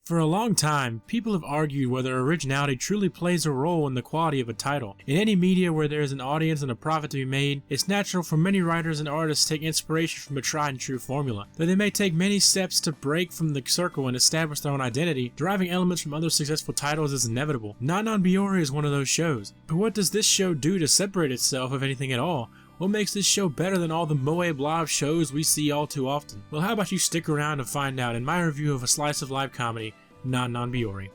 For a long time, people have argued whether originality truly plays a role in the quality of a title. In any media where there is an audience and a profit to be made, it's natural for many writers and artists to take inspiration from a tried and true formula. Though they may take many steps to break from the circle and establish their own identity, deriving elements from other successful titles is inevitable. Non Biyori is one of those shows. But what does this show do to separate itself, if anything at all? What makes this show better than all the moe blob shows we see all too often? Well, how about you stick around to find out in my review of a slice of life comedy, Non Biyori.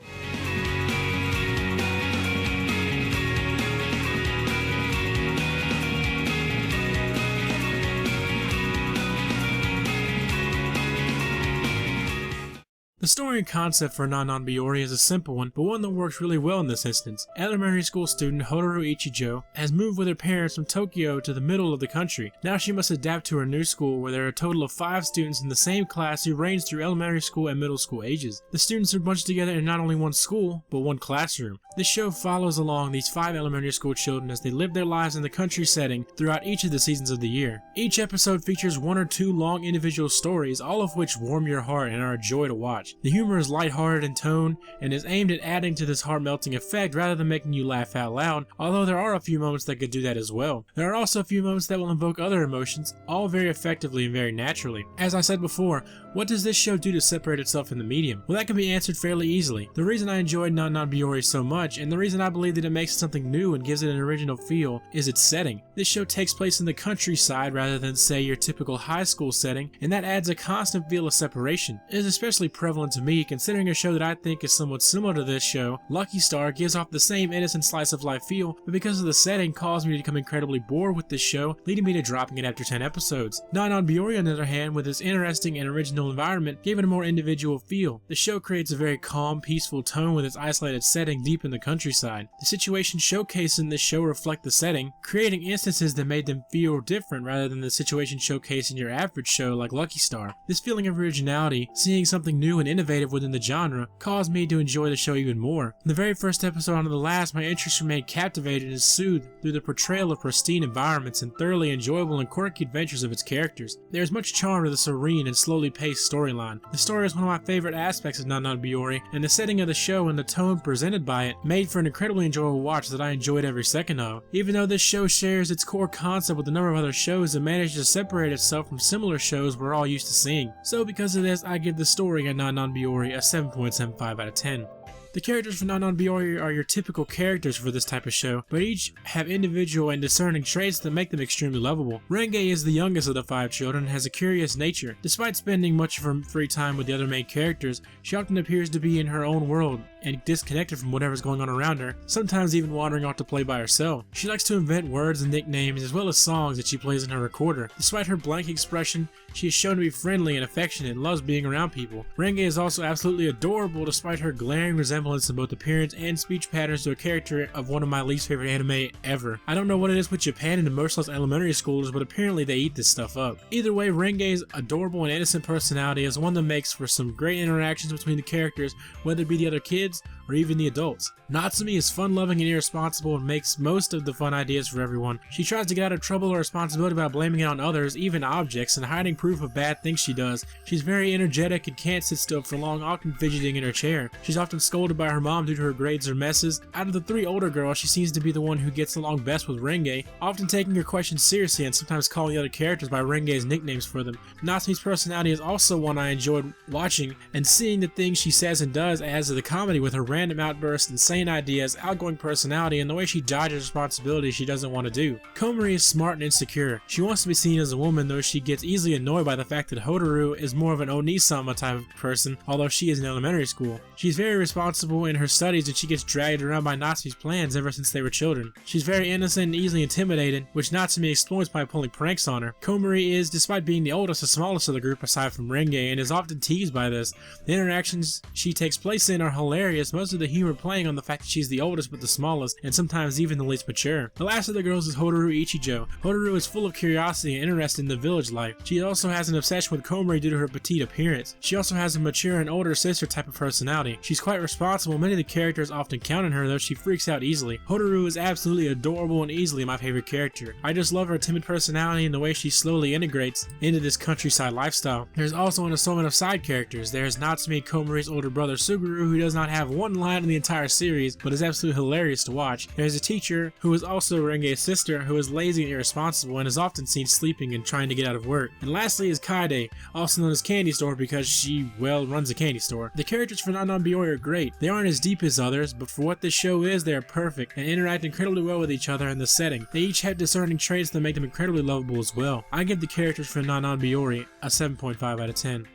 The story and concept for Non Biyori is a simple one, but one that works really well in this instance. Elementary school student Hotaru Ichijo has moved with her parents from Tokyo to the middle of the country. Now she must adapt to her new school where there are a total of 5 students in the same class who range through elementary school and middle school ages. The students are bunched together in not only one school, but one classroom. This show follows along these 5 elementary school children as they live their lives in the country setting throughout each of the seasons of the year. Each episode features 1 or 2 long individual stories, all of which warm your heart and are a joy to watch. The humor is lighthearted in tone and is aimed at adding to this heart-melting effect rather than making you laugh out loud, although there are a few moments that could do that as well. There are also a few moments that will invoke other emotions, all very effectively and very naturally. As I said before, what does this show do to separate itself in the medium? Well, that can be answered fairly easily. The reason I enjoyed Non Biyori so much, and the reason I believe that it makes it something new and gives it an original feel, is its setting. This show takes place in the countryside rather than, say, your typical high school setting, and that adds a constant feel of separation. It is especially prevalent to me considering a show that I think is somewhat similar to this show. Lucky Star gives off the same innocent slice of life feel, but because of the setting caused me to become incredibly bored with this show, leading me to dropping it after 10 episodes. Non Biyori, on the other hand, with its interesting and original environment, gave it a more individual feel. The show creates a very calm, peaceful tone with its isolated setting deep in the countryside. The situations showcased in this show reflect the setting, creating instances that made them feel different rather than the situation showcased in your average show like Lucky Star. This feeling of originality, seeing something new and innovative within the genre, caused me to enjoy the show even more. From the very first episode on to the last, my interest remained captivated and soothed through the portrayal of pristine environments and thoroughly enjoyable and quirky adventures of its characters. There is much charm to the serene and slowly paced storyline. The story is one of my favorite aspects of Non Biyori, and the setting of the show and the tone presented by it made for an incredibly enjoyable watch that I enjoyed every second of. Even though this show shares its core concept with a number of other shows, it managed to separate itself from similar shows we're all used to seeing. So because of this, I give the story of Non Biyori a 7.75 out of 10. The characters for Non Biyori are your typical characters for this type of show, but each have individual and discerning traits that make them extremely lovable. Renge is the youngest of the 5 children and has a curious nature. Despite spending much of her free time with the other main characters, she often appears to be in her own world and disconnected from whatever's going on around her, sometimes even wandering off to play by herself. She likes to invent words and nicknames as well as songs that she plays in her recorder. Despite her blank expression, she is shown to be friendly and affectionate and loves being around people. Renge is also absolutely adorable despite her glaring resemblance in both appearance and speech patterns to a character of one of my least favorite anime ever. I don't know what it is with Japan and the merciless elementary schoolers, but apparently they eat this stuff up. Either way, Renge's adorable and innocent personality is one that makes for some great interactions between the characters, whether it be the other kids or even the adults. Natsumi is fun-loving and irresponsible and makes most of the fun ideas for everyone. She tries to get out of trouble or responsibility by blaming it on others, even objects, and hiding proof of bad things she does. She's very energetic and can't sit still for long, often fidgeting in her chair. She's often scolded by her mom due to her grades or messes. Out of the 3 older girls, she seems to be the one who gets along best with Renge, often taking her questions seriously and sometimes calling the other characters by Renge's nicknames for them. Natsumi's personality is also one I enjoyed watching, and seeing the things she says and does adds to the comedy with her random outbursts, insane ideas, outgoing personality, and the way she dodges responsibilities she doesn't want to do. Komori is smart and insecure. She wants to be seen as a woman, though she gets easily annoyed by the fact that Hotaru is more of an Oni-sama type of person, although she is in elementary school. She's very responsible in her studies and she gets dragged around by Natsumi's plans ever since they were children. She's very innocent and easily intimidated, which Natsumi exploits by pulling pranks on her. Komori is, despite being the oldest and smallest of the group aside from Renge, and is often teased by this. The interactions she takes place in are hilarious, most of the humor playing on the fact that she's the oldest but the smallest, and sometimes even the least mature. The last of the girls is Hotaru Ichijo. Hotaru is full of curiosity and interest in the village life. She is also has an obsession with Komori due to her petite appearance. She also has a mature and older sister type of personality. She's quite responsible, many of the characters often count on her, though she freaks out easily. Hotaru is absolutely adorable and easily my favorite character. I just love her timid personality and the way she slowly integrates into this countryside lifestyle. There's also an assortment of side characters. There's Natsume, Komori's older brother Suguru, who does not have one line in the entire series, but is absolutely hilarious to watch. There's a teacher, who is also Renge's sister, who is lazy and irresponsible and is often seen sleeping and trying to get out of work. And lastly is Kaede, also known as Candy Store because she, well, runs a candy store. The characters for Non Biyori are great. They aren't as deep as others, but for what this show is, they are perfect and interact incredibly well with each other in the setting. They each have discerning traits that make them incredibly lovable as well. I give the characters for Non Biyori a 7.5 out of 10.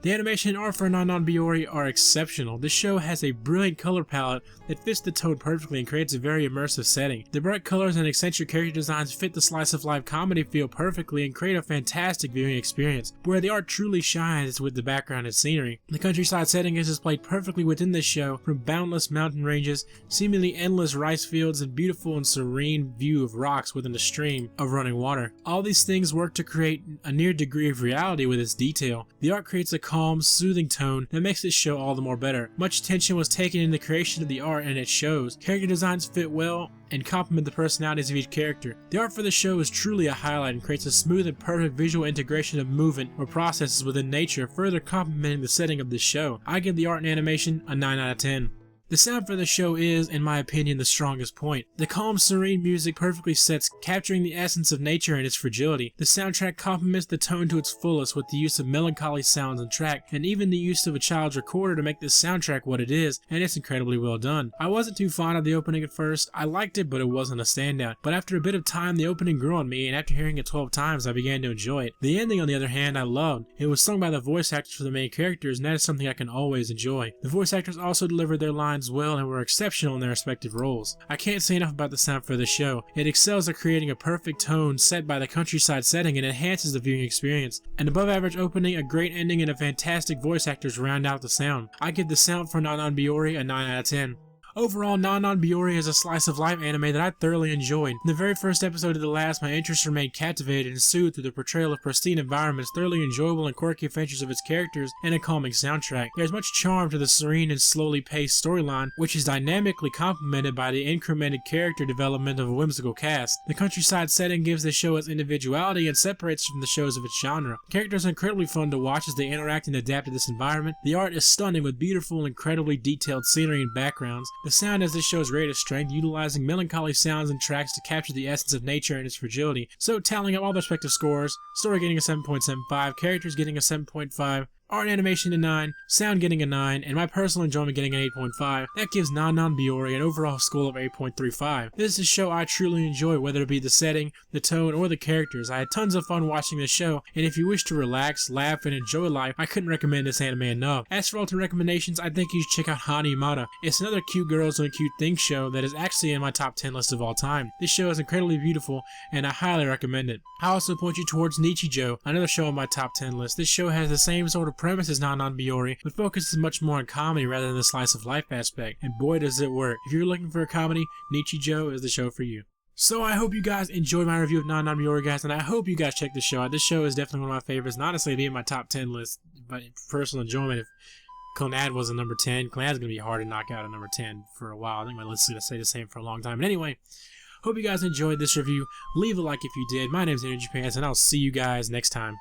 The animation and art for Non Biyori are exceptional. This show has a brilliant color palette that fits the tone perfectly and creates a very immersive setting. The bright colors and eccentric character designs fit the slice of life comedy feel perfectly and create a fantastic viewing experience. Where the art truly shines is with the background and scenery. The countryside setting is displayed perfectly within this show, from boundless mountain ranges, seemingly endless rice fields, and beautiful and serene view of rocks within a stream of running water. All these things work to create a near degree of reality with its detail. The art creates a calm, soothing tone that makes this show all the more better. Much attention was taken in the creation of the art and it shows. Character designs fit well and complement the personalities of each character. The art for the show is truly a highlight and creates a smooth and perfect visual integration of movement or processes within nature, further complementing the setting of this show. I give the art and animation a 9 out of 10. The sound for the show is, in my opinion, the strongest point. The calm, serene music perfectly sets, capturing the essence of nature and its fragility. The soundtrack complements the tone to its fullest with the use of melancholy sounds and track, and even the use of a child's recorder to make this soundtrack what it is, and it's incredibly well done. I wasn't too fond of the opening at first. I liked it, but it wasn't a standout. But after a bit of time, the opening grew on me, and after hearing it 12 times, I began to enjoy it. The ending, on the other hand, I loved. It was sung by the voice actors for the main characters, and that is something I can always enjoy. The voice actors also delivered their lines well and were exceptional in their respective roles. I can't say enough about the sound for the show. It excels at creating a perfect tone set by the countryside setting and enhances the viewing experience. An above average opening, a great ending, and a fantastic voice actors round out the sound. I give the sound for Non Biyori a 9 out of 10. Overall, Non Biyori is a slice of life anime that I thoroughly enjoyed. In the very first episode to the last, my interest remained captivated and soothed through the portrayal of pristine environments, thoroughly enjoyable and quirky adventures of its characters, and a calming soundtrack. There's much charm to the serene and slowly paced storyline, which is dynamically complemented by the incremented character development of a whimsical cast. The countryside setting gives the show its individuality and separates it from the shows of its genre. Characters are incredibly fun to watch as they interact and adapt to this environment. The art is stunning with beautiful and incredibly detailed scenery and backgrounds. The sound is this show's greatest strength, utilizing melancholy sounds and tracks to capture the essence of nature and its fragility. So tallying up all the respective scores, story getting a 7.75, characters getting a 7.5, art and animation a 9, sound getting a 9, and my personal enjoyment getting an 8.5. That gives Non Biyori an overall score of 8.35. This is a show I truly enjoy, whether it be the setting, the tone, or the characters. I had tons of fun watching this show, and if you wish to relax, laugh, and enjoy life, I couldn't recommend this anime enough. As for ultimate recommendations, I think you should check out Hanimata. It's another cute girls doing cute things show that is actually in my top 10 list of all time. This show is incredibly beautiful, and I highly recommend it. I also point you towards Nichijou, another show on my top 10 list. This show has the same sort of premise as Non Biyori, but focuses much more on comedy rather than the slice of life aspect, and boy does it work. If you're looking for a comedy, Nichijou is the show for you. So I hope you guys enjoyed my review of Non Biyori, guys, and I hope you guys check this show out. This show is definitely one of my favorites, and honestly it'd be in my top 10 list, but personal enjoyment, if Clannad was a number 10, Clannad's gonna be hard to knock out a number 10 for a while. I think my list is gonna stay the same for a long time. But anyway, hope you guys enjoyed this review. Leave a like if you did. My name's Energy Pants, and I'll see you guys next time.